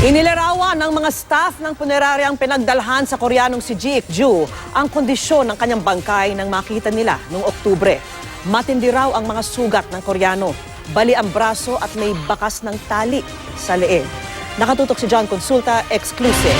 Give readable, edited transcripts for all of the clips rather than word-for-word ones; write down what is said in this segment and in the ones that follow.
Inilarawan ng mga staff ng puneraryang pinagdalhan sa Koreanong si Ji Ik-ju ang kondisyon ng kanyang bangkay nang makita nila noong Oktubre. Matindi raw ang mga sugat ng Koreano. Bali ang braso at may bakas ng tali sa leeg. Nakatutok si John Consulta, exclusive.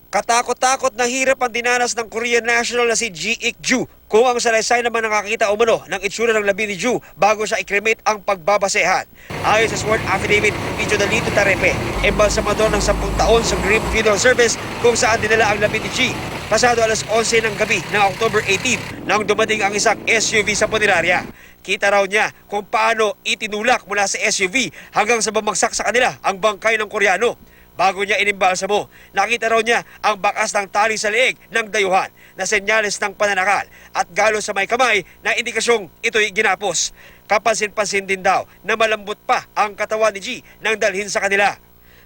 Katakot-takot na hirap ang dinanas ng Korean national na si Ji Ik-ju kung ang salaysay naman nakakita umano ng itsura ng labi ni Ju bago siya i-cremate ang pagbabasehan. Ayon sa sworn affidavit ni Jodalito Tarepe, embalsamador ng 10 taon sa Grim Funeral Service kung saan dinala ang labi ni Ji. Pasado alas 11 ng gabi ng October 18 nang dumating ang isang SUV sa punerarya. Kita raw niya kung paano itinulak mula sa SUV hanggang sa bumagsak sa kanila ang bangkay ng Koreano. Bago niya inimbalsamo, nakita raw niya ang bakas ng tali sa leeg ng dayuhan na senyales ng pananakal at galo sa may kamay na indikasyong ito'y ginapos. Kapansin-pansin din daw na malambot pa ang katawan ni Ji nang dalhin sa kanila.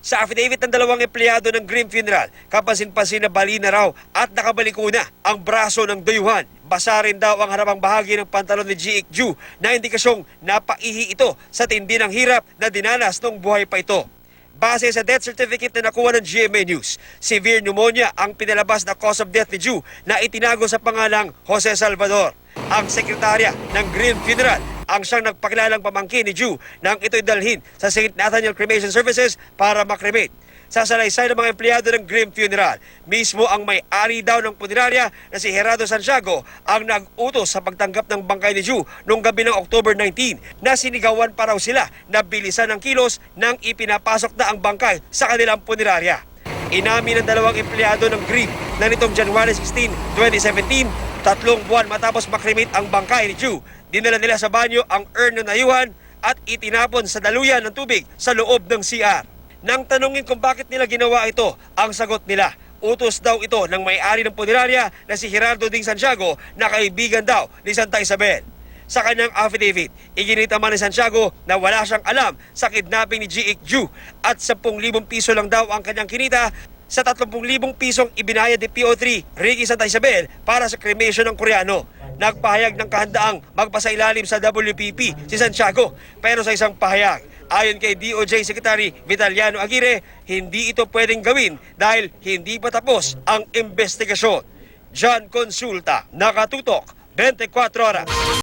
Sa affidavit ng 2 empleyado ng Grim Funeral, kapansin-pansin na bali na raw at nakabaliko na ang braso ng dayuhan. Basa rin daw ang harapang bahagi ng pantalon ni Ji Ik-ju na indikasyong napaihi ito sa tindi ng hirap na dinanas nung buhay pa ito. Base sa death certificate na nakuha ng GMA News, severe pneumonia ang pinalabas na cause of death ni Ju na itinago sa pangalang Jose Salvador. Ang sekretarya ng Green Funeral ang siyang nagpakilalang pamangkin ni Ju nang ito'y dalhin sa St. Nathaniel Cremation Services para makremate. Sa salaysay ng mga empleyado ng Grim Funeral, mismo ang may-ari daw ng punerarya na si Gerardo Santiago ang nag-utos sa pagtanggap ng bangkay ni Ju noong gabi ng October 19 na sinigawan pa raw sila na bilisan ng kilos nang ipinapasok na ang bangkay sa kanilang punerarya. Inamin ng 2 empleyado ng Grim na nitong January 16, 2017, 3 buwan matapos makremate ang bangkay ni Ju, dinala nila sa banyo ang urn ng dayuhan at itinapon sa daluyan ng tubig sa loob ng CR. Nang tanungin kung bakit nila ginawa ito, ang sagot nila, utos daw ito ng may-ari ng punerarya na si Gerardo Ding Santiago na kaibigan daw ni Santa Isabel. Sa kanyang affidavit, iginita man ni Santiago na wala siyang alam sa kidnapping ni Ji Ik-ju at 10,000 piso lang daw ang kanyang kinita sa 30,000 pisong ibinayad ni PO3 Ricky Santa Isabel para sa cremation ng Koreano. Nagpahayag ng kahandaang magpasailalim sa WPP si Santiago, pero sa isang pahayag, ayon kay DOJ Secretary Vitaliano Aguirre, hindi ito pwedeng gawin dahil hindi pa tapos ang investigasyon. John Consulta, Nakatutok, 24 Oras.